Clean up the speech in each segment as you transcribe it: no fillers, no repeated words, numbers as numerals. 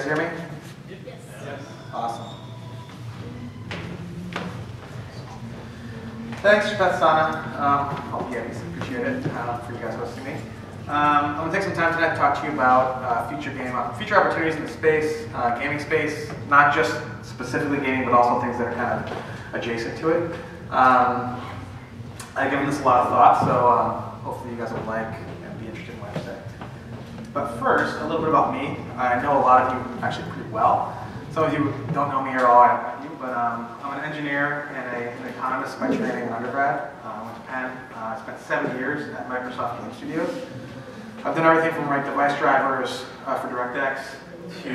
hear me? Yes. Yes. Awesome. Thanks, Sana. Hope you guys appreciate it for you guys hosting me. I'm going to take some time tonight to talk to you about future opportunities in the space, gaming space, not just specifically gaming, but also things that are kind of adjacent to it. I've given this a lot of thought, so hopefully you guys will like and be interested in what I say. But first, a little bit about me. I know a lot of you actually pretty well. Some of you don't know me at all, but I'm an engineer and an economist by training in undergrad. I went to Penn. I spent 7 years at Microsoft Game Studios. I've done everything from write device drivers for DirectX to,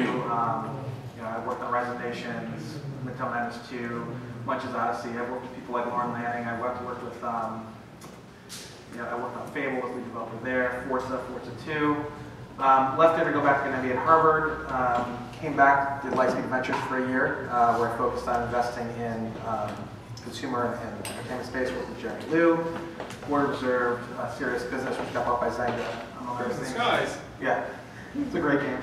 I worked on Resonations, Midtown Madness 2, Munch's Odyssey. I've worked with people like Lauren Lanning. I worked with, I worked on Fable with the developer there, Forza 2. Left there to go back to an MBA at Harvard. Came back, did Lightspeed Ventures for a year, where I focused on investing in consumer and entertainment space. Worked with Jeremy Liu, Word Reserved, Serious Business, which got bought by Zynga, among other things. Guys. Yeah, it's a great game.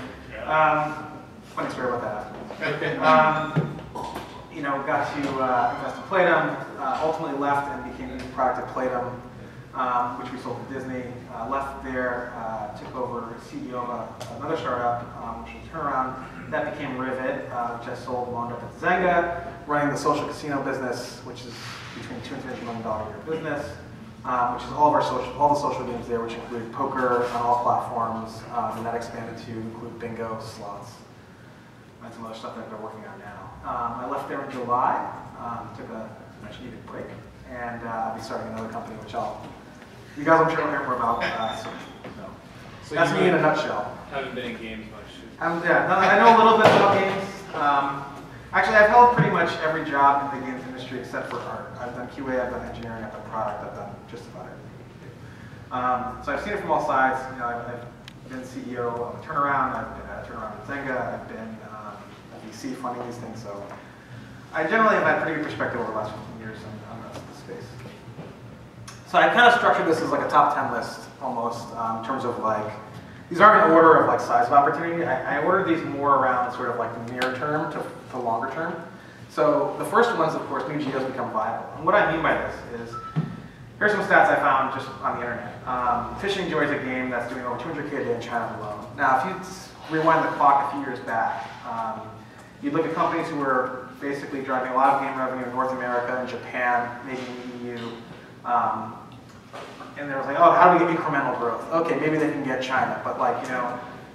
Funny story about that. Got to invest in Playdom. Ultimately left and became the product at Playdom, which we sold to Disney. Left there, took over CEO of another startup, which was Turnaround. That became Rivet, which I sold, wound up at Zynga, running the social casino business, which is between $2 and $3 million a year business, which is all the social games there, which include poker on all platforms, and that expanded to include bingo, slots, and some other stuff that they're working on now. I left there in July, took a much needed break, and I'll be starting another company, which you guys I'm sure will hear more about. So that's me in a nutshell. Haven't been in games much. I know a little bit about games. Actually, I've held pretty much every job in the games industry except for art. I've done QA, I've done engineering, I've done product, I've done just about everything. So I've seen it from all sides. I've been CEO of a Turnaround, I've been at a Turnaround at Zynga, I've been at VC funding these things. So I generally have had pretty good perspective over the last 15 years on the space. So I kind of structured this as like a top 10 list almost in terms of like, these aren't in order of like size of opportunity. I ordered these more around sort of like the near term to longer term. So the first one's, of course, new geos become viable. And what I mean by this is, here's some stats I found just on the internet. Fishing Joy is a game that's doing over 200K a day in China alone. Now, if you rewind the clock a few years back, you'd look at companies who were basically driving a lot of game revenue in North America and Japan, maybe in the EU. And there was like, oh, how do we get incremental growth? Okay, maybe they can get China, but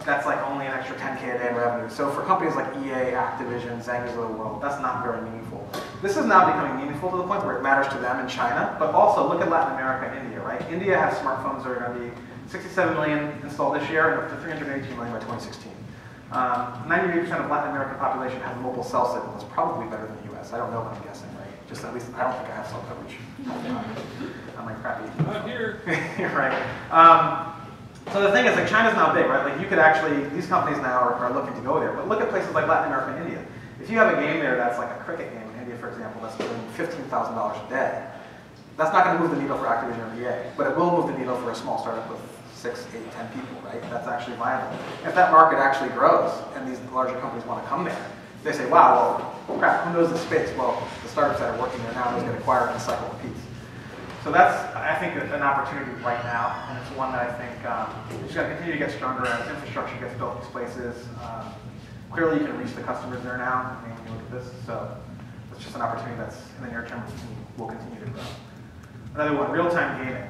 that's like only an extra 10K a day in revenue. So for companies like EA, Activision, Zynga's of the world, that's not very meaningful. This is now becoming meaningful to the point where it matters to them in China, but also look at Latin America and India, right? India has smartphones that are going to be 67 million installed this year and up to 382 million by 2016. 98% of Latin American population has mobile cell signal. It's probably better than the US. I don't know, but I'm guessing, right? Just at least, I don't think I have cell coverage. I'm like crappy. Not here. Right. So the thing is, like, China's now big, right? Like, you could actually, these companies now are looking to go there. But look at places like Latin America and India. If you have a game there that's like a cricket game in India, for example, that's doing $15,000 a day, that's not going to move the needle for Activision or EA, but it will move the needle for a small startup with 6, 8, 10 people, right? That's actually viable. If that market actually grows and these larger companies want to come there, they say, wow, well, crap, who knows the space? Well, the startups that are working there now, those get acquired and the cycle repeats. So that's, I think, an opportunity right now, and it's one that I think is going to continue to get stronger as infrastructure gets built in these places. Clearly, you can reach the customers there now, when you look at this. So it's just an opportunity that's, in the near term, will continue to grow. Another one, real-time gaming.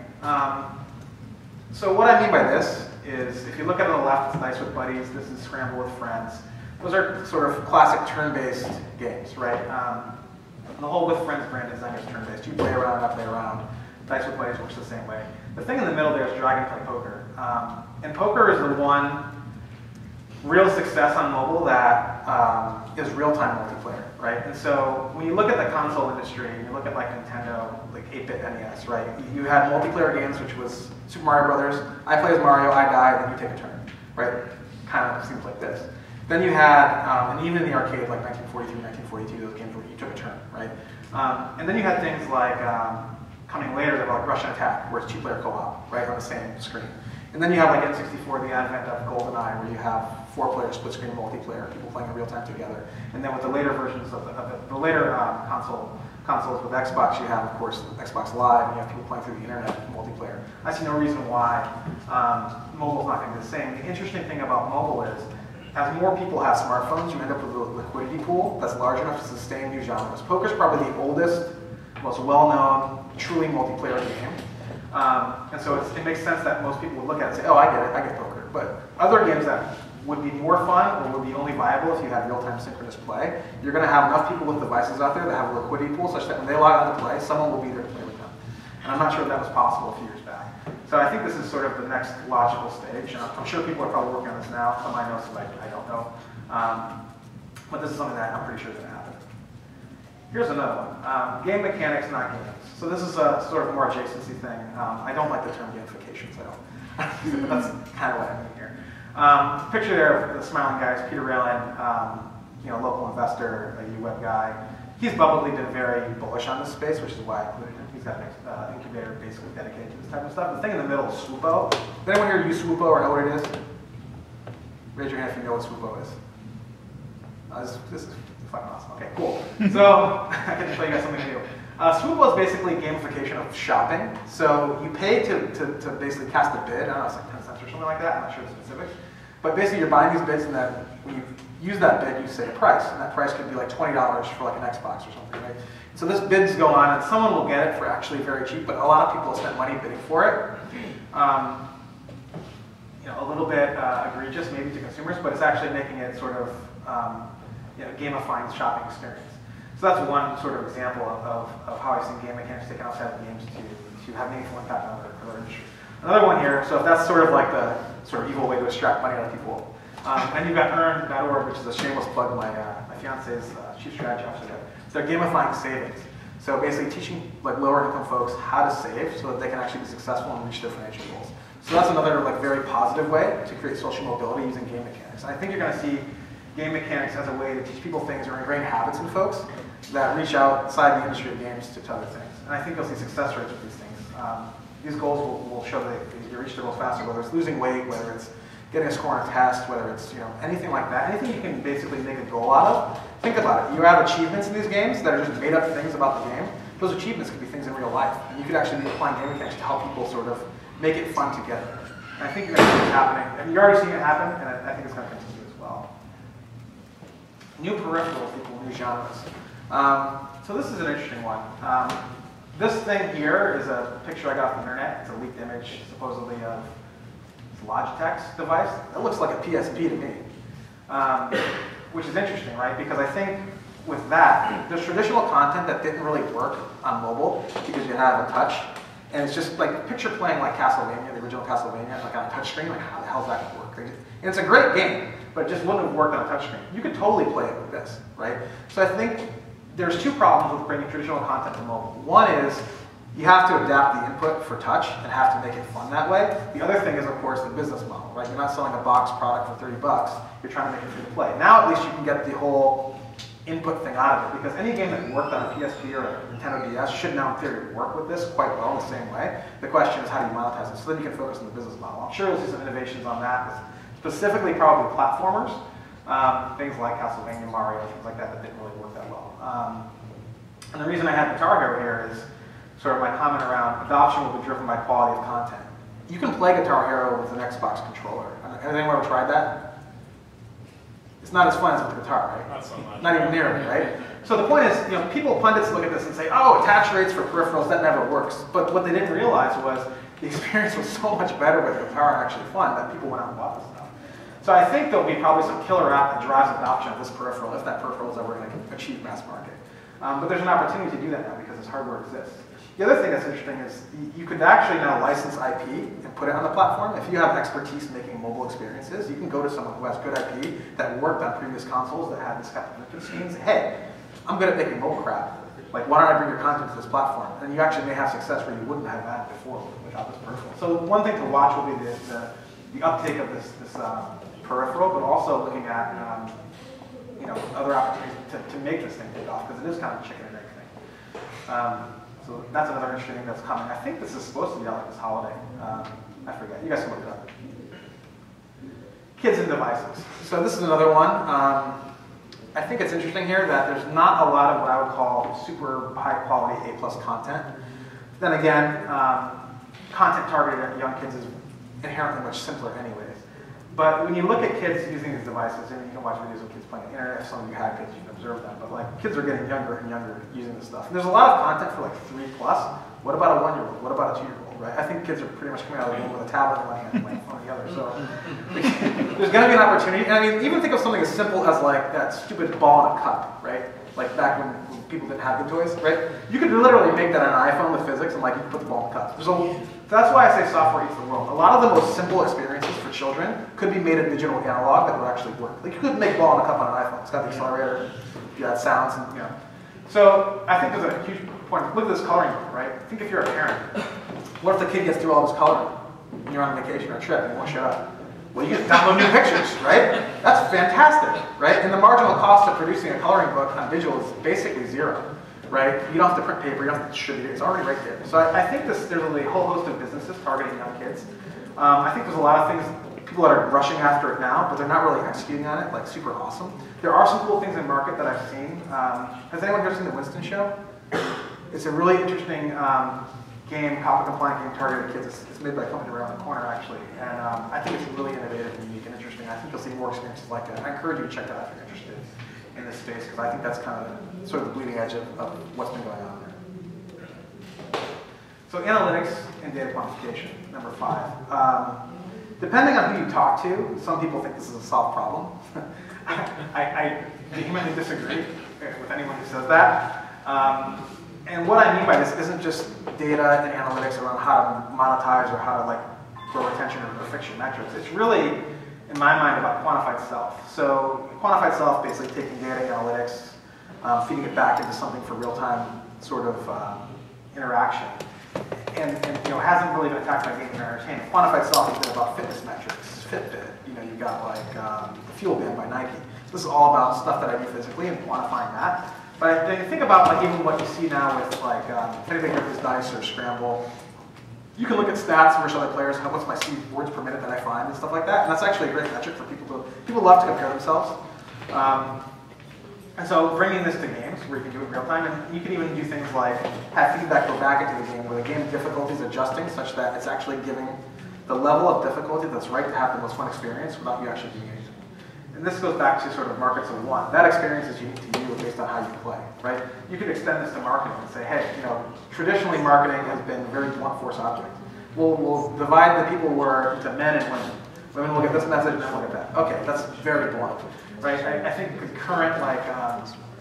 So what I mean by this is, if you look at it on the left, it's Nice with Buddies. This is Scramble with Friends. Those are sort of classic turn-based games, right? The whole With Friends brand is Zynga's turn-based. You play around, I play around. Dice with Buddies works the same way. The thing in the middle there is Dragonplay Poker. And poker is the one real success on mobile that is real-time multiplayer, right? And so when you look at the console industry, and you look at like Nintendo, like 8-bit NES, right? You had multiplayer games, which was Super Mario Brothers. I play as Mario, I die, then you take a turn, right? Kind of seems like this. Then you had, and even in the arcade, like 1943, 1942, those games where you took a turn, right? And then you had things like, coming later, like Russian Attack, where it's 2-player co-op, right, on the same screen. And then you have like N64, the advent of GoldenEye, where you have 4-player split-screen multiplayer, people playing in real time together. And then with the later versions of the later consoles with Xbox, you have, of course, Xbox Live, and you have people playing through the internet multiplayer. I see no reason why mobile's not going to be the same. The interesting thing about mobile is, as more people have smartphones, you end up with a liquidity pool that's large enough to sustain new genres. Poker's probably the oldest, most well-known, truly multiplayer game. And so it makes sense that most people would look at it and say, oh, I get poker. But other games that would be more fun or would be only viable if you had real-time synchronous play, you're going to have enough people with devices out there that have a liquidity pool such that when they log on to play, someone will be there to play with them. And I'm not sure if that was possible a few years back. So I think this is sort of the next logical stage. I'm sure people are probably working on this now. Some I know, some I don't know. But this is something that I'm pretty sure is going to happen. Here's another one. Game mechanics, not games. So this is a sort of more adjacency thing. I don't like the term gamification, so I don't. But that's kind of what I mean here. Picture there of the smiling guy is Peter Raylan, local investor, a UWeb guy. He's publicly been very bullish on this space, which is why I included him. He's got an incubator basically dedicated to this type of stuff. The thing in the middle is Swoopo. Does anyone here use Swoopo or know what it is? Raise your hand if you know what Swoopo is. This is fucking awesome. Okay, cool. So I can show you guys something new. Swoopo is basically gamification of shopping. So you pay to basically cast a bid. I don't know, it's like 10 cents or something like that. I'm not sure the specifics. But basically you're buying these bids, and then when you use that bid, you say a price. And that price could be like $20 for like an Xbox or something, right? So this bids go on, and someone will get it for actually very cheap, but a lot of people will spend money bidding for it. A little bit egregious maybe to consumers, but it's actually making it sort of gamifying the shopping experience. So that's one sort of example of how I've seen game mechanics taken outside of games to have meaningful impact on other industry. Another one here, so if that's sort of like the sort of evil way to extract money out of people. And you've got earn.org, which is a shameless plug, my fiance's chief strategy officer there. So they're gamifying savings. So basically teaching like lower income folks how to save so that they can actually be successful and reach their financial goals. So that's another like very positive way to create social mobility using game mechanics. And I think you're going to see game mechanics as a way to teach people things or ingrain habits in folks that reach outside the industry of games to other things. And I think you'll see success rates with these things. These goals will show that you reach the goals faster, whether it's losing weight, whether it's getting a score on a test, whether it's anything like that. Anything you can basically make a goal out of. Think about it. You have achievements in these games that are just made up things about the game. Those achievements could be things in real life. And you could actually be applying game mechanics to help people sort of make it fun together. And I think you're going to see it happening. And you're already seeing it happen, and I think it's going to continue as well. New peripherals equal new genres. So this is an interesting one. This thing here is a picture I got off the internet. It's a leaked image, supposedly, of Logitech's device. It looks like a PSP to me, which is interesting, right? Because I think with that, there's traditional content that didn't really work on mobile because you have a touch. And it's just like, picture playing like Castlevania, the original Castlevania, like on a touchscreen. Like, how the hell is that going to work? And it's a great game, but it just wouldn't have worked on a touchscreen. You could totally play it with this, right? So I think there's two problems with bringing traditional content to mobile. One is you have to adapt the input for touch and have to make it fun that way. The other thing is, of course, the business model, right? You're not selling a box product for 30 bucks. You're trying to make it free to play. Now at least you can get the whole input thing out of it, because any game that worked on a PSP or a Nintendo DS should now in theory work with this quite well in the same way. The question is, how do you monetize it? So then you can focus on the business model. I'm sure you'll see some innovations on that, with specifically probably platformers, things like Castlevania, Mario, things like that didn't really work that well. And the reason I had Guitar Hero here is sort of my comment around adoption will be driven by quality of content. You can play Guitar Hero with an Xbox controller. Has anyone ever tried that? It's not as fun as with the guitar, right? Not so much. Not even nearly, right? So the point is, pundits look at this and say, oh, attach rates for peripherals, that never works. But what they didn't realize was the experience was so much better with guitar and actually fun that people went out and bought this stuff. So I think there'll be probably some killer app that drives adoption of this peripheral, if that peripheral is ever going to achieve mass market. But there's an opportunity to do that now because this hardware exists. The other thing that's interesting is you could actually now license IP and put it on the platform. If you have expertise making mobile experiences, you can go to someone who has good IP that worked on previous consoles that had this kind of input scene and say, hey, I'm good at making mobile crap. Like, why don't I bring your content to this platform? And you actually may have success where you wouldn't have had before without this peripheral. So one thing to watch will be the uptake of this peripheral, but also looking at other opportunities to make this thing take off, because it is kind of a chicken and egg thing. So that's another interesting thing that's coming. I think this is supposed to be out like this holiday. I forget. You guys can look it up. Kids and devices. So this is another one. I think it's interesting here that there's not a lot of what I would call super high quality A+ content. Then again, content targeted at young kids is inherently much simpler anyways. But when you look at kids using these devices, and you can watch videos of kids playing on the internet, if some of you have kids, you can observe them, but like kids are getting younger and younger using this stuff. And there's a lot of content for like 3+. What about a 1-year-old? What about a 2-year-old, right? I think kids are pretty much coming out of the womb with a tablet in one hand and my phone in the other, so there's gonna be an opportunity. And I mean, even think of something as simple as like that stupid ball in a cup, right? Like back when people didn't have the toys, right? You could literally make that on an iPhone with physics and like you could put the ball in the cup. That's why I say software eats the world. A lot of the most simple experiences for children could be made in digital analog that would actually work. Like you could make ball in a cup on an iPhone. It's got the accelerator, you got sounds, and you know. So I think there's a huge point. Look at this coloring book, right? Think if you're a parent. What if the kid gets through all this coloring and you're on vacation or a trip and you won't shut up? Well, you can download new pictures, right? That's fantastic, right? And the marginal cost of producing a coloring book on digital is basically zero, right? You don't have to print paper, you don't have to distribute it, it's already right there. So I think there's a whole host of businesses targeting young kids. I think there's a lot of things, people that are rushing after it now, but they're not really executing on it, like super awesome. There are some cool things in market that I've seen. Has anyone here seen the Winston Show? It's a really interesting game, copy compliant game targeted at kids. It's made by a company around the corner actually, and I think it's really innovative and unique and interesting. I think you'll see more experiences like that. I encourage you to check that out if you're interested in this space, because I think that's kind of sort of the bleeding edge of what's been going on there. So analytics and data quantification, number 5. Depending on who you talk to, some people think this is a solved problem. I vehemently disagree with anyone who says that. And what I mean by this isn't just data and analytics around how to monetize or how to like grow retention or fix your metrics. It's really, in my mind, about quantified self. So quantified self, basically taking data analytics, feeding it back into something for real-time sort of interaction. And you know, hasn't really been attacked by gaming or entertainment. Quantified self has been about fitness metrics, Fitbit. You know, you got like the Fuel Band by Nike. This is all about stuff that I do physically and quantifying that. But then you think about like even what you see now with like if anybody here plays Dice or Scramble, you can look at stats versus other players. What's my speed words per minute that I find and stuff like that. And that's actually a great metric for people. People love to compare themselves. And so bringing this to games where you can do it in real time, and you can even do things like have feedback go back into the game where the game difficulty is adjusting such that it's actually giving the level of difficulty that's right to have the most fun experience without you actually doing anything. And this goes back to sort of markets of one. That experience is unique to you based on how you play, right? You could extend this to marketing and say, hey, you know, traditionally marketing has been a very blunt force object. We'll divide the people into men and women. Women will get this message and men will get that. Okay, that's very blunt, right? I think the current like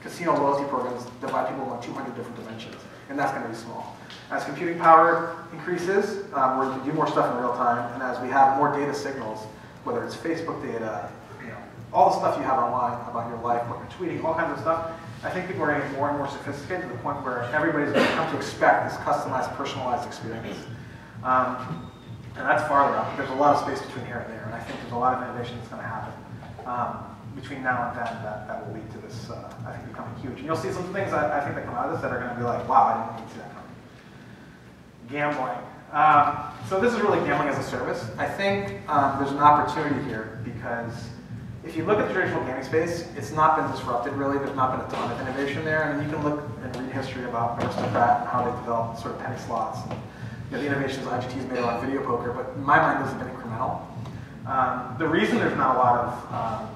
casino loyalty programs divide people into 200 different dimensions, and that's going to be small. As computing power increases, where you can do more stuff in real time, and as we have more data signals, whether it's Facebook data, all the stuff you have online about your life, what you're tweeting, all kinds of stuff, I think people are getting more and more sophisticated to the point where everybody's going to come to expect this customized, personalized experience. And that's farther up. There's a lot of space between here and there, and I think there's a lot of innovation that's going to happen between now and then that will lead to this, I think, becoming huge. And you'll see some things I think that come out of this that are going to be like, wow, I didn't even see that coming. Gambling. So this is really gambling as a service. I think there's an opportunity here because if you look at the traditional gaming space, it's not been disrupted really. There's not been a ton of innovation there. And you can look and read history about Aristocrat and how they developed sort of penny slots. And, you know, the innovations IGT's made around video poker, but in my mind, those have been incremental. The reason there's not a lot of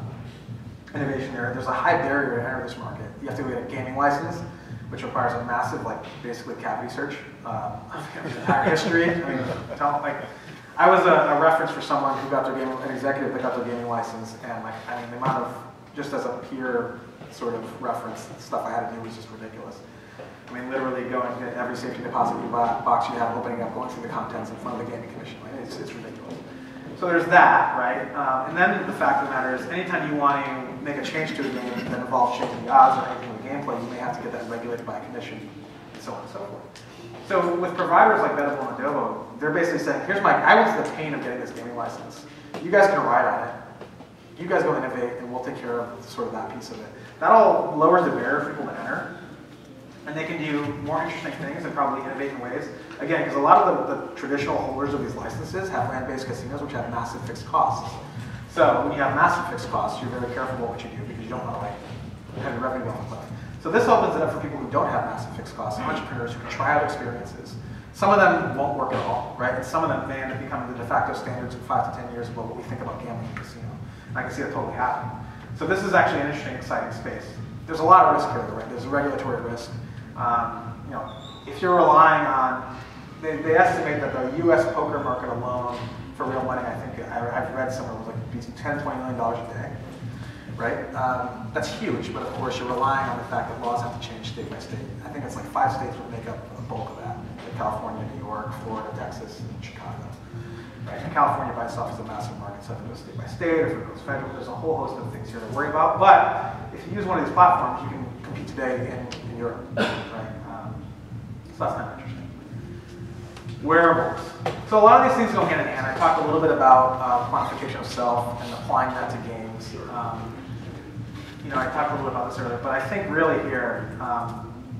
innovation there's a high barrier to enter this market. You have to get a gaming license, which requires a massive, like, basically cavity search of your entire history. I was a reference for someone who got their an executive that got their gaming license, and like, I mean, the amount of, just as a peer sort of reference, stuff I had to do was just ridiculous. I mean, literally going to every safety deposit box you have, opening up, going through the contents in front of the gaming commission. Like, it's ridiculous. So there's that, right? And then the fact of the matter is, anytime you want to make a change to a game that involves changing the odds or anything with gameplay, you may have to get that regulated by a commission, and so on and so forth. So with providers like Edible and Adobo, they're basically saying, I went through the pain of getting this gaming license. You guys can ride on it. You guys go innovate, and we'll take care of sort of that piece of it. That all lowers the barrier for people to enter. And they can do more interesting things and probably innovate in ways. Again, because a lot of the traditional holders of these licenses have land-based casinos which have massive fixed costs. So when you have massive fixed costs, you're very careful about what you do because you don't want to have your revenue on the cliff. So this opens it up for people who don't have massive fixed costs, entrepreneurs who can try out experiences. Some of them won't work at all, right? And some of them may end up becoming the de facto standards in 5 to 10 years about what we think about gambling in a casino. And I can see that totally happening. So this is actually an interesting, exciting space. There's a lot of risk here, right? There's a regulatory risk. If you're relying on, they estimate that the U.S. poker market alone for real money, I think I've read somewhere was like between $10 to $20 million a day, right? That's huge, but of course you're relying on the fact that laws have to change state by state. I think it's like 5 states would make up a bulk of that: like California, New York, Florida, Texas, and Chicago. Right? And California by itself is a massive market, so if it goes state by state, or if it goes federal, there's a whole host of things here to worry about. But if you use one of these platforms, you can compete today in Europe, right? So that's kind of interesting. Wearables. So a lot of these things go hand in hand. I talked a little bit about quantification of self and applying that to games. I talked a little bit about this earlier, but I think really here,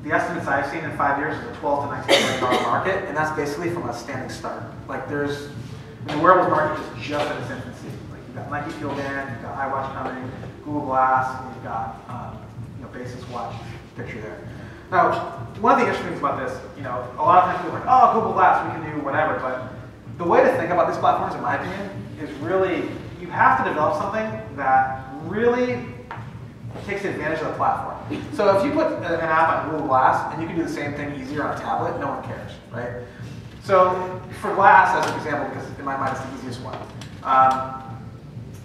the estimates I've seen in 5 years is a $12 to $19 million market, and that's basically from a standing start. Like the wearables market is just in its infancy. Like you've got Nike Field Band, you've got iWatch coming, Google Glass, and you've got Basis Watch picture there. Now, one of the interesting things about this, a lot of times people are like, oh, Google Glass, we can do whatever, but the way to think about these platforms, in my opinion, is really, you have to develop something that really takes advantage of the platform. So if you put an app on Google Glass, and you can do the same thing easier on a tablet, no one cares, right? So for Glass, as an example, because in my mind it's the easiest one,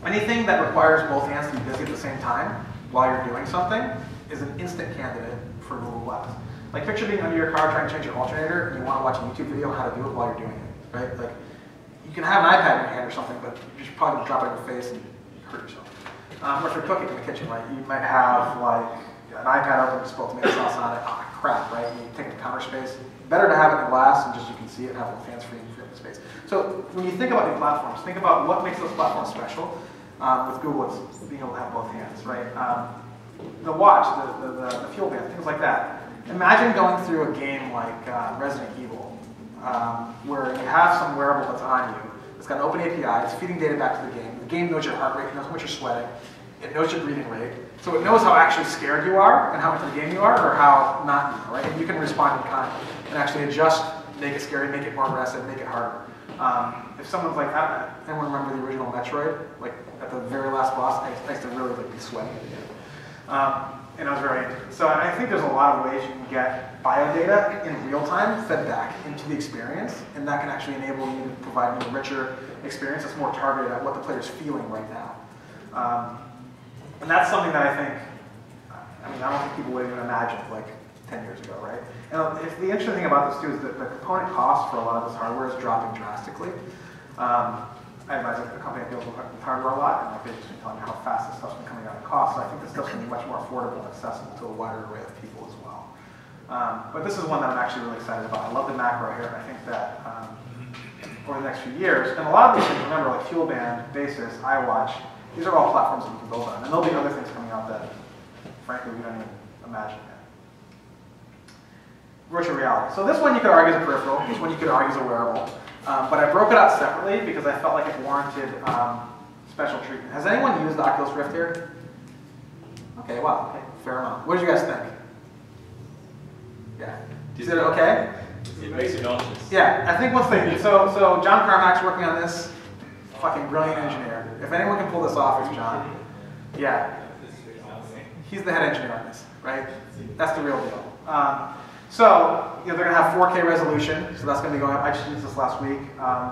anything that requires both hands to be busy at the same time while you're doing something is an instant candidate for Google Glass. Like picture being under your car trying to change your alternator and you want to watch a YouTube video on how to do it while you're doing it, right? Like you can have an iPad in your hand or something, but you should probably drop it on your face and hurt yourself. Or if you're cooking in the kitchen, right? You might have like an iPad open, spill tomato sauce on it. Oh crap, right? And you take up counter space. Better to have it in glass and just you can see it and have it hands-free and free up the space. So when you think about new platforms, think about what makes those platforms special. With Google, it's being able to have both hands, right? The watch, the fuel band, things like that. Imagine going through a game like Resident Evil, where you have some wearable that's on you. It's got an open API, it's feeding data back to the game. The game knows your heart rate, it knows how much you're sweating, it knows your breathing rate. So it knows how actually scared you are and how much of the game you are or how not you are, right? And you can respond in kind and actually adjust, make it scary, make it more aggressive, make it harder. If someone's like, anyone remember the original Metroid? Like at the very last boss, I used to really be sweating at the end. And I was very into it. So I think there's a lot of ways you can get biodata in real time fed back into the experience, and that can actually enable you to provide a richer experience that's more targeted at what the player's feeling right now. And that's something that I think, I don't think people would even imagine like 10 years ago, right? And the interesting thing about this too is that the component cost for a lot of this hardware is dropping drastically. I advise a company that deals with hardware a lot, and they've just been telling me how fast this stuff's been coming out in cost. So I think this stuff's going to be much more affordable and accessible to a wider array of people as well. But this is one that I'm actually really excited about. I love the macro here, and I think that over the next few years, and a lot of these things, remember, like Fuel Band, Basis, iWatch, these are all platforms that you can build on. And there'll be other things coming out that, frankly, we don't even imagine yet. Virtual reality. So this one you could argue is a peripheral. This one you could argue is a wearable. But I broke it out separately because I felt like it warranted special treatment. Has anyone used the Oculus Rift here? Okay, wow, okay, fair amount. What did you guys think? Yeah. Is it okay? It makes you nauseous. Yeah, I think once they so John Carmack's working on this. Fucking brilliant engineer. If anyone can pull this off, it's John. Yeah. He's the head engineer on this, right? That's the real deal. So they're going to have 4K resolution, so that's going to be going up. I just used this last week.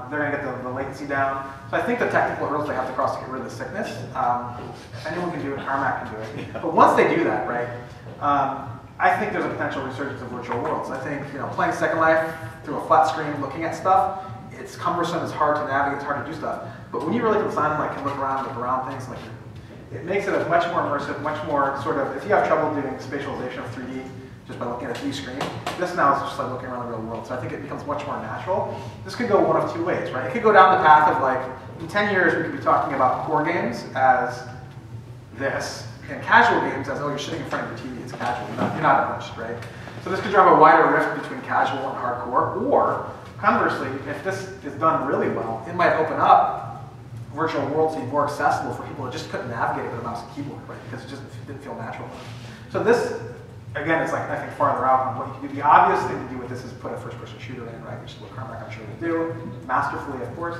They're going to get the latency down. So I think the technical hurdles they have to cross to get rid of the sickness. If anyone can do it, Carmack can do it. But once they do that, right, I think there's a potential resurgence of virtual worlds. I think playing Second Life through a flat screen, looking at stuff, it's cumbersome, it's hard to navigate, it's hard to do stuff. But when you really design them, can look around things, it makes it a much more immersive, much more sort of, if you have trouble doing spatialization of 3D just by looking at a 3D screen, this now is just like looking around the real world. So I think it becomes much more natural. This could go one of two ways, right? It could go down the path of in 10 years we could be talking about core games as this, and casual games as, oh, you're sitting in front of your TV, it's casual, you're not immersed, right? So So this could drive a wider rift between casual and hardcore, or conversely, if this is done really well, it might open up virtual worlds to be more accessible for people who just couldn't navigate it with a mouse and keyboard, right? Because it just didn't feel natural. So this, again, is like, I think, farther out on what you can do. The obvious thing to do with this is put a first-person shooter in, right? Which is what Carmack, I'm sure, will do, masterfully, of course.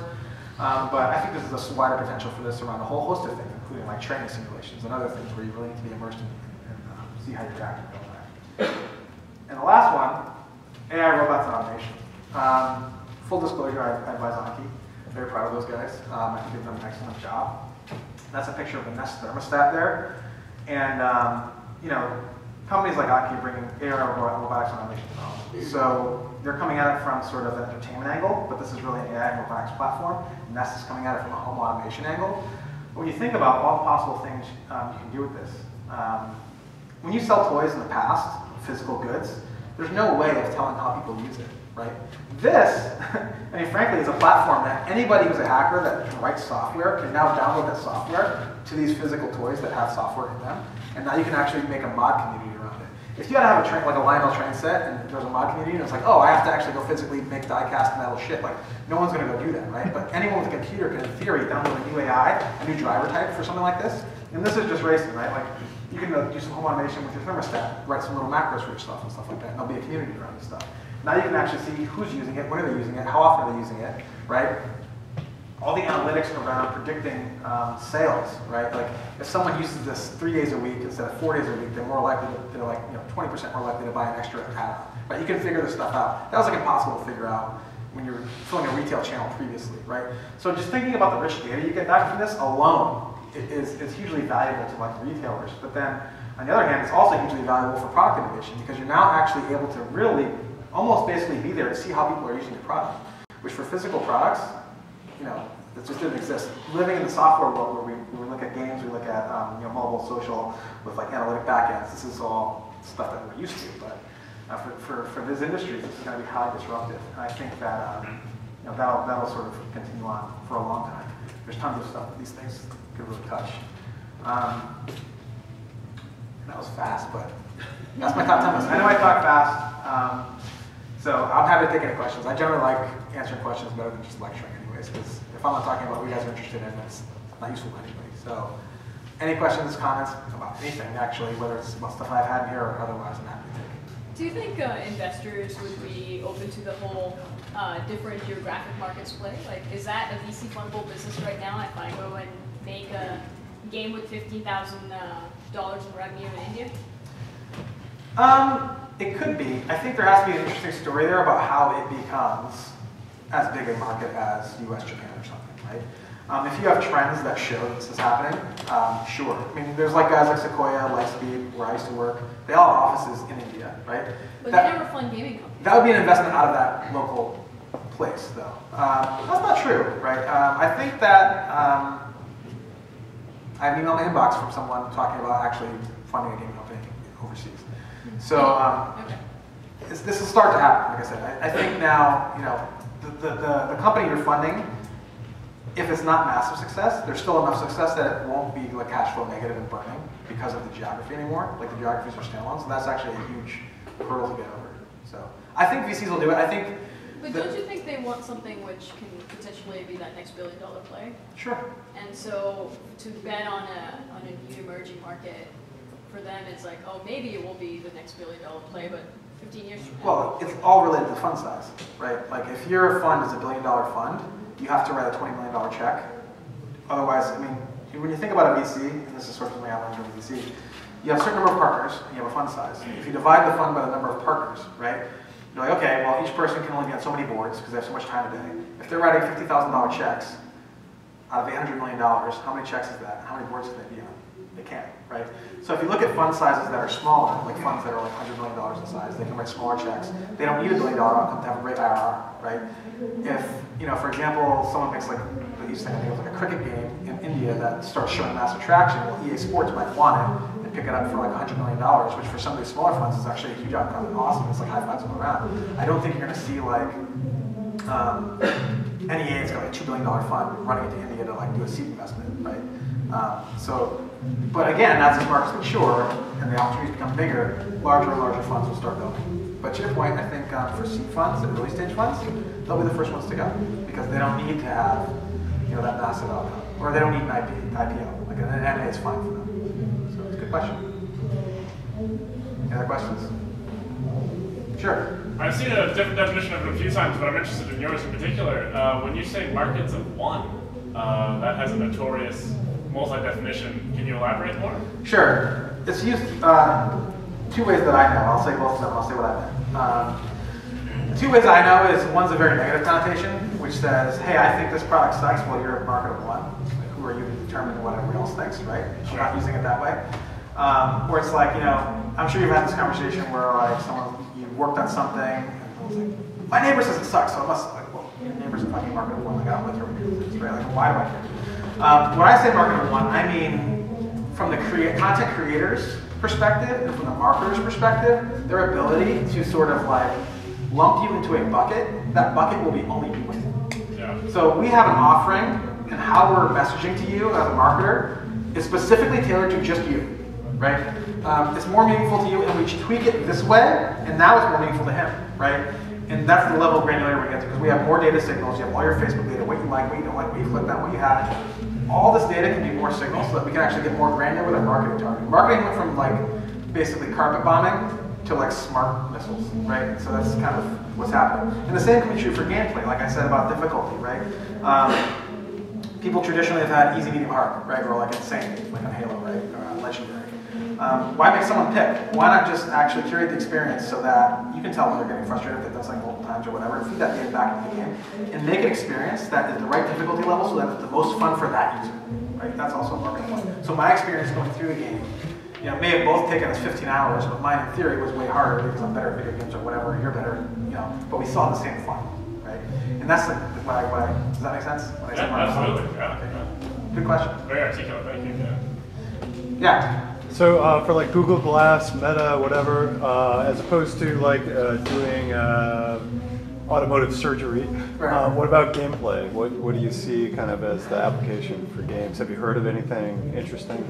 But I think there's a wider potential for this around a whole host of things, including like training simulations and other things where you really need to be immersed in see how you're reacting to that. And the last one, AI robots and automation. Full disclosure, I advise Anki. I'm very proud of those guys. I think they've done an excellent job. That's a picture of the Nest thermostat there. And you know, companies like Anki are bringing AI robotics and automation technology. So they're coming at it from sort of an entertainment angle, but this is really an AI and robotics platform. Nest is coming at it from a home automation angle. When you think about all the possible things you can do with this, when you sell toys in the past, physical goods, there's no way of telling how people use it, right? This, I mean, frankly, is a platform that anybody who's a hacker that can write software can now download that software to these physical toys that have software in them, and now you can actually make a mod community around it. If you had to have a train, like a Lionel train set, and there's a mod community, and it's like, oh, I have to actually go physically make die-cast metal shit, like, no one's gonna go do that, right? But anyone with a computer can, in theory, download a new AI, a new driver type for something like this, and this is just racing, right? Like, you can do some home automation with your thermostat, write some little macros for your stuff and stuff like that, and there'll be a community around this stuff. Now you can actually see who's using it, when are they using it, how often are they using it, right? All the analytics around predicting sales, right? Like if someone uses this 3 days a week instead of 4 days a week, they're more likely to, they're like 20% more likely to buy an extra add-on, right? You can figure this stuff out. That was like impossible to figure out when you're filling a retail channel previously, right? So just thinking about the rich data you get back from this alone is hugely valuable to like retailers. But then on the other hand, it's also hugely valuable for product innovation because you're now actually able to really almost basically be there and see how people are using your product, which for physical products, it just didn't exist. Living in the software world where we look at games, we look at mobile, social, with like analytic backends, this is all stuff that we're used to. But for this industry, this is going to be highly disruptive. And I think that that'll sort of continue on for a long time. There's tons of stuff that these things could really touch. And that was fast, but that's my top 10 list. I know I talk fast, so I'm happy to take any questions. I generally like answering questions better than just lecturing anyways, because if I'm not talking about what you guys are interested in, it's not useful to anybody. So any questions, comments about anything, actually, whether it's about stuff I've had here or otherwise, I'm happy to take. Do you think investors would be open to the whole different geographic markets play? Like, is that a VC fundable business right now if I go and make a game with $15,000 in revenue in India? It could be. I think there has to be an interesting story there about how it becomes as big a market as US, Japan, or something, right? If you have trends that show this is happening, sure. I mean, there's like guys like Sequoia, Lightspeed, where I used to work. They all have offices in India, right? But they never fund gaming companies. That would be an investment out of that local place, though. That's not true, right? I think that I have an email in my inbox from someone talking about actually funding a gaming company overseas. So this will start to happen, like I said. I think now, the company you're funding, if it's not massive success, there's still enough success that it won't be like cash flow negative and burning because of the geography anymore. Like the geographies are standalone, so that's actually a huge hurdle to get over. So I think VCs will do it. But don't you think they want something which can potentially be that next billion-dollar play? Sure. And so to bet on a new emerging market, for them it's like, oh, maybe it will be the next billion-dollar play, but 15 years from now. Well, it's all related to fund size, right? Like if your fund is $1 billion fund, you have to write a $20 million check. Otherwise, I mean, when you think about a VC, and this is sort of something I learned from a VC, you have a certain number of partners, and you have a fund size. If you divide the fund by the number of partners, right? You're like, okay, well, each person can only be on so many boards because they have so much time a day. If they're writing $50,000 checks out of $800 million, how many checks is that? How many boards can they be on? They can't, right? So if you look at fund sizes that are smaller, like funds that are like $100 million in size, they can write smaller checks. They don't need $1 billion outcome to have a great IRR, right? If, for example, someone makes like, the easiest thing I think of like a cricket game in India that starts showing massive traction, well, EA Sports might want it and pick it up for like $100 million, which for some of these smaller funds is actually a huge outcome and awesome. It's like high fives all around. I don't think you're going to see like NEA has got a $2 billion fund running into India to like do a seed investment, right? But again, as these markets mature and the opportunities become bigger, larger and larger funds will start going. But to your point, I think for seed funds and early stage funds, they'll be the first ones to go because they don't need to have that massive outcome, or they don't need an IPO. Like an M&A is fine for them. So it's a good question. Any other questions? Sure. I've seen a different definition of it a few times, but I'm interested in yours in particular. When you say markets of one, that has a notorious multi-definition. Can you elaborate more? Sure. It's used two ways that I know. I'll say both of them. I'll say what I meant. Two ways I know is one's a very negative connotation, which says, hey, I think this product sucks. Well, you're a market of one. Like, who are you to determine what everyone else thinks, right? You're not using it that way. Or it's like, I'm sure you've had this conversation where like you worked on something and someone's like, my neighbor says it sucks, so it must, like, well, your neighbor's a fucking market of one. Like, I don't really care what your neighbor says, right? Like, why do I care? When I say market of one, I mean from the content creators' perspective and from the marketer's perspective, their ability to sort of like lump you into a bucket. That bucket will be only you with. Yeah. So we have an offering, and how we're messaging to you as a marketer is specifically tailored to just you, right? It's more meaningful to you, and we tweak it this way, and now it's more meaningful to him, right? And that's the level of granularity we get to, because we have more data signals. You have all your Facebook data, what you like, what you don't like, what you clicked on, what you have. All this data can be more signals so that we can actually get more granular with our marketing targeting. Marketing went from like basically carpet bombing to like smart missiles, right? So that's kind of what's happening. And the same can be true for gameplay, like I said about difficulty, right? People traditionally have had easy, medium, hard, right? Or like insane, like on Halo, right? Or on Legendary. Why make someone pick? Why not just actually curate the experience so that you can tell when they're getting frustrated if they've done something multiple times or whatever, and feed that data back into the game, and make an experience that is the right difficulty level so that it's the most fun for that user, right? That's also a marketing point. So my experience going through the game, may have both taken us 15 hours, but mine in theory was way harder because I'm better at video games or whatever, you're better, but we still have the same fun, right? And that's does that make sense? When I say absolutely, yeah. Okay. Good question. Very articulate, thank you, Yeah. So for like Google Glass, Meta, whatever, as opposed to like doing automotive surgery, what about gameplay? What do you see kind of as the application for games? Have you heard of anything interesting?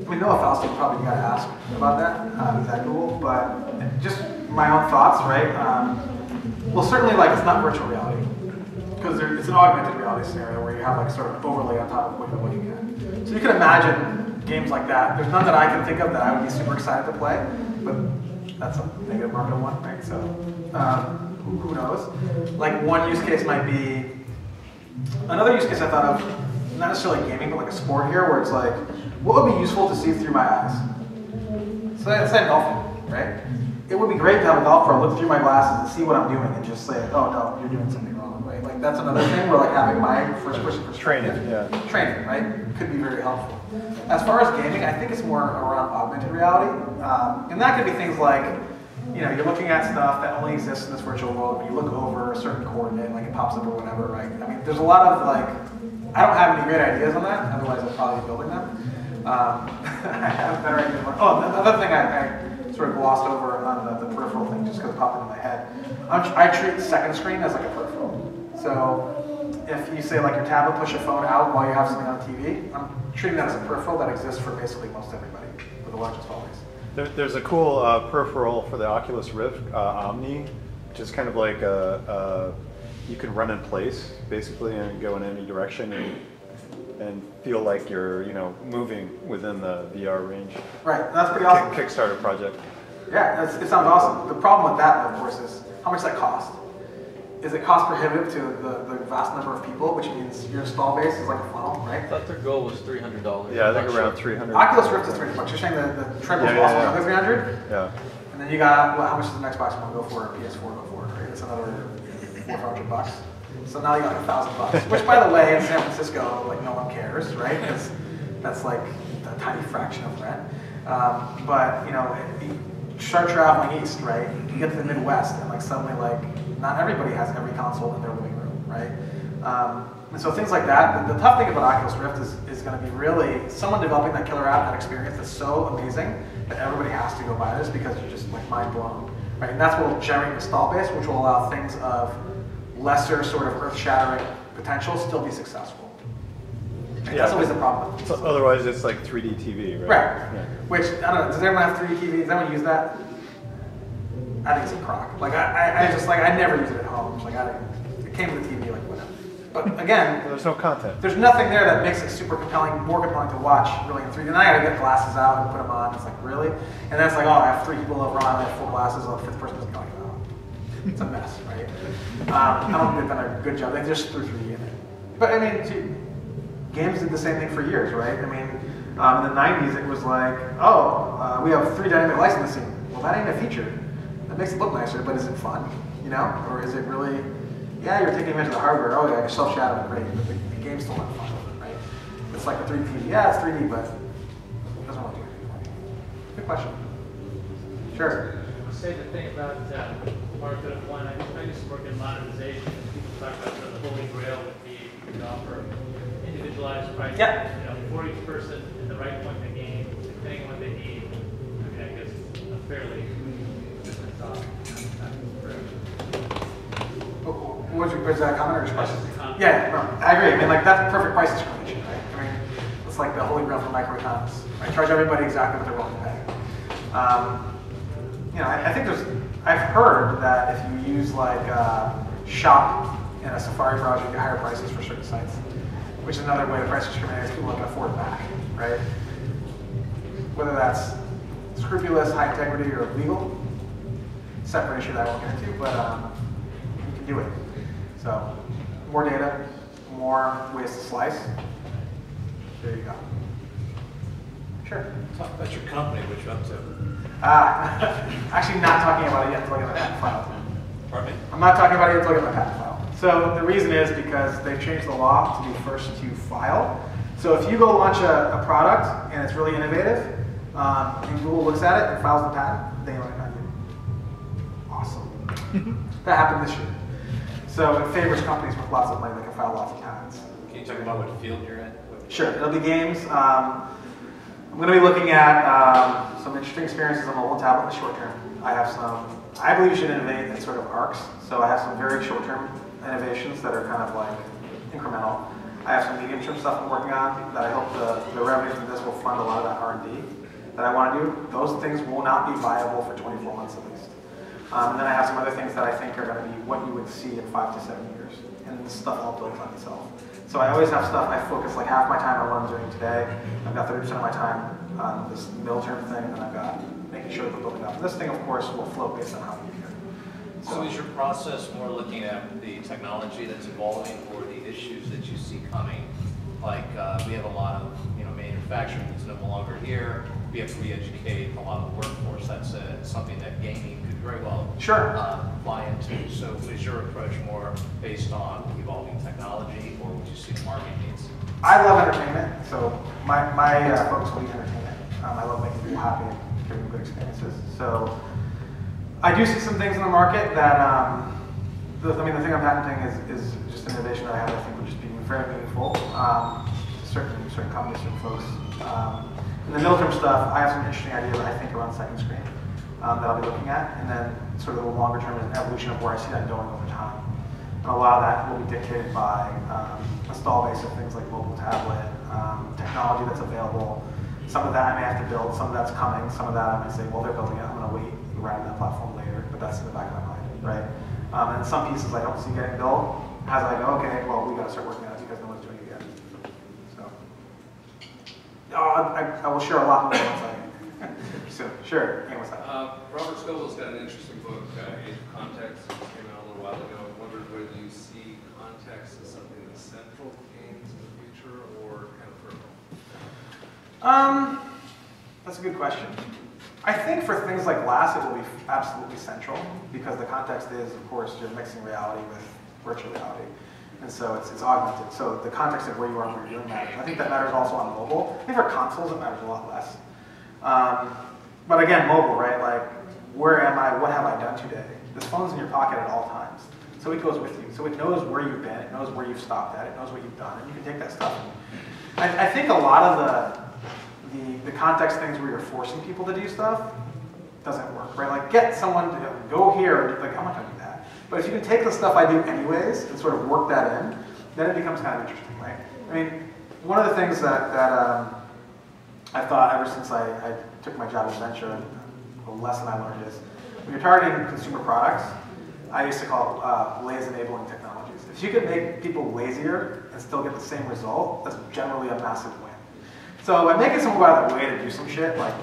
I mean, Noah Fausto probably got to ask about that. He's at Google, but just my own thoughts, right? Well, certainly like it's not virtual reality because it's an augmented reality scenario where you have like sort of overlay on top of what you're looking at. So you can imagine games like that. There's none that I can think of that I would be super excited to play, but that's a negative market one, right? So who knows? Like one use case might be, another use case I thought of, not necessarily gaming, but like a sport here, where it's like, what would be useful to see through my eyes? So let's say golfing, right? It would be great to have a golfer look through my glasses and see what I'm doing and just say, oh no, you're doing something wrong, right? Like that's another thing where like having my first person perspective. Training, right? Could be very helpful. As far as gaming, I think it's more around augmented reality. And that could be things like, you're looking at stuff that only exists in this virtual world. When you look over a certain coordinate, like it pops up or whatever, right? I mean, there's a lot of like, I don't have any great ideas on that, otherwise I'd probably be building them. I have better ideas. Oh, another thing I sort of glossed over on the peripheral thing just because it popped into my head. I treat the second screen as like a peripheral. So if you say like your tablet, push your phone out while you have something on TV, I'm treating that as a peripheral that exists for basically most everybody with the largest install base. There's a cool peripheral for the Oculus Rift, Omni, which is kind of like you can run in place basically and go in any direction and feel like you're moving within the VR range. Right, that's pretty awesome. Kickstarter project. Yeah, it sounds awesome. The problem with that, of course, is how much does that cost? Is it cost prohibitive to the vast number of people, which means your install base is like a funnel, right? I thought their goal was $300. Yeah, I think around 300. Oculus Rift is $300. You're saying the triple is also another 300? Yeah. And then you got, how much does an Xbox One go for, or PS4 go for, right? It's another $400. So now you got $1,000, which by the way, in San Francisco, like no one cares, right? Because that's like a tiny fraction of rent. But you start traveling east, right? You get to the Midwest, and like suddenly, like not everybody has every console in their living room, right? And so things like that. The tough thing about Oculus Rift is going to be really someone developing that killer app, that experience that's so amazing that everybody has to go buy this because you're just like mind blown, right? And that's what will generate install base, which will allow things of lesser sort of earth-shattering potential still be successful. Yeah, that's always the problem. So otherwise, it's like 3D TV, right? Right. Yeah. Which, I don't know, does everyone have 3D TV? Does anyone use that? I think it's a crock. Like I just like I never use it at home. Like it came with the TV, like whatever. But again, There's no content. there's nothing there that makes it super compelling, more compelling to watch really in 3D. And then I gotta get glasses out and put them on. It's like really, and then it's like, oh, I have 3 people over on, I have 4 glasses. Oh, the 5th person doesn't go. It's a mess, right? I don't think they've done a good job. They just threw 3D in it. But I mean, games did the same thing for years, right? I mean, in the 90s, it was like, oh, we have 3 dynamic lights in the scene. Well, that ain't a feature. That makes it look nicer, but is it fun? You know? Or is it really, yeah, you're taking advantage of the hardware. Oh, yeah, you're self-shadowing, great. But the game's still not fun, right? It's like the 3D. Yeah, it's 3D, but it doesn't want to do anything for you. Good question. Sure. Say the thing about market of one. I used to work in monetization, and people talk about the holy grail would be to offer individualized pricing. Yeah. You know, for each person in the right point in the game, depending on what they need. I mean, I guess a fairly different thought. Was that a comment or just question? Yeah, no, I agree. I mean, like that's perfect price discrimination, right? I mean, it's like the holy grail for microeconomics. Right? Charge everybody exactly what they're willing to pay. You know, I think I've heard that if you use like shop in a Safari browser, you get higher prices for certain sites, which is another way to price discriminate is people that can afford it back, right? Whether that's scrupulous, high integrity, or legal, separate issue that I won't get into, but you can do it. So, more data, more ways to slice. There you go. Sure. Talk about your company, what you're up to. Actually not talking about it yet until I get my patent file. Pardon me? I'm not talking about it until I get my patent file. So the reason is because they've changed the law to be first to file. So if you go launch a product and it's really innovative, and Google looks at it and files the patent, they own it, not you. Awesome. That happened this year. So it favors companies with lots of money that can file lots of patents. Can you talk about what field you're in? Sure, it'll be games. I'm going to be looking at some interesting experiences on mobile and tablet in the short term. I believe you should innovate in sort of arcs. So I have some very short-term innovations that are kind of like incremental. I have some medium-term stuff I'm working on that I hope the revenue from this will fund a lot of that R&D that I want to do. Those things will not be viable for 24 months at least. And then I have some other things that I think are going to be what you would see in 5 to 7 years. And this stuff all builds on itself. So I always have stuff, I focus like half my time on what I'm doing today. I've got 30% of my time on this middle term thing, and then I've got making sure that we're building up. And this thing, of course, will float based on how you get here. So is your process more looking at the technology that's evolving or the issues that you see coming? Like we have a lot of manufacturing that's no longer here. We have to re-educate a lot of the workforce. That's something that gaming could very well fly into. So is your approach more based on evolving technology, or would you see the market needs? I love entertainment, so my focus will be entertainment. I love making people happy and giving them good experiences. So I do see some things in the market that, the thing I'm patenting is just an innovation that I have. I think would just be very meaningful to certain companies, certain folks. In the middle term stuff, I have some interesting ideas I think around second screen that I'll be looking at, and then sort of the longer term is an evolution of where I see that going over time. And a lot of that will be dictated by install base of things like mobile tablet, technology that's available. Some of that I may have to build, some of that's coming, some of that I may say, well, they're building it, I'm going to wait and ride on that platform later, but that's in the back of my mind, right? And some pieces I don't see getting built, as I go, okay, well, we got to start working on it because no one's doing it yet. So, I will share a lot more once I soon. Sure, hang on one second. Robert Scoville's got an interesting book, Age of Context, that came out a little while ago. I wondered whether you see context as something that's central to games in the future or kind of peripheral? That's a good question. I think for things like glass, it will be absolutely central because the context is, of course, you're mixing reality with virtual reality. And so it's augmented. So the context of where you are and where you're doing matters. I think that matters also on mobile. I think for consoles, it matters a lot less. But again, mobile, right? Like, where am I? What have I done today? This phone's in your pocket at all times. So it goes with you. So it knows where you've been. It knows where you've stopped at. It knows what you've done. And you can take that stuff. I think a lot of the context things where you're forcing people to do stuff doesn't work, right? Like, get someone to go here. Like, I'm not going to do that. But if you can take the stuff I do anyways and sort of work that in, then it becomes kind of interesting, right? I mean, one of the things that I've thought ever since I took my job at Venture, and the lesson I learned is, when you're targeting consumer products, I used to call it lazy enabling technologies. If you could make people lazier and still get the same result, that's generally a massive win. So by making someone go out of their way to do some shit, like,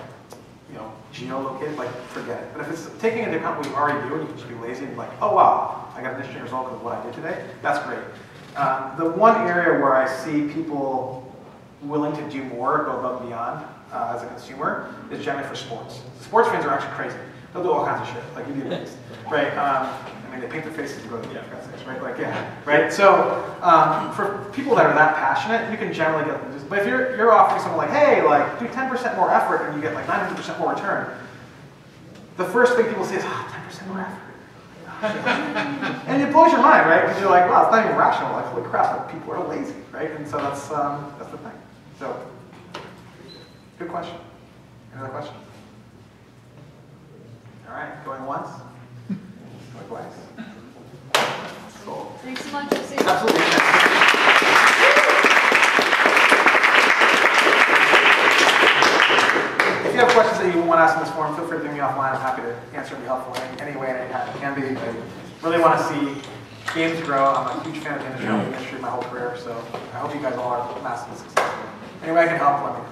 geolocate, like, forget it. But if it's taking into account what you already do and you can just be lazy and be like, oh wow, I got an interesting result of what I did today, that's great. The one area where I see people willing to do more, go above and beyond as a consumer, is generally for sports. Sports fans are actually crazy. They'll do all kinds of shit, like you'd be amazed, right? I mean, they paint their faces to go to the game, right? Like, yeah, right? So for people that are that passionate, you can generally get them. But if you're offering someone like, hey, like, do 10% more effort and you get like 900% more return, the first thing people say is, 10% more effort. And it blows your mind, right? Because you're like, wow, it's not even rational. Like, holy crap, like, people are lazy, right? And so that's the thing. So, good question. Any other questions? All right, going once. Going twice. Cool. Thanks so much, Jesse. Absolutely. If you have questions that you want to ask in this forum, feel free to bring me offline. I'm happy to answer and be helpful in any way I can be. I really want to see games grow. I'm a huge fan of the industry. I've been in the industry my whole career, so I hope you guys all are massively successful. Any way I can help, let me know.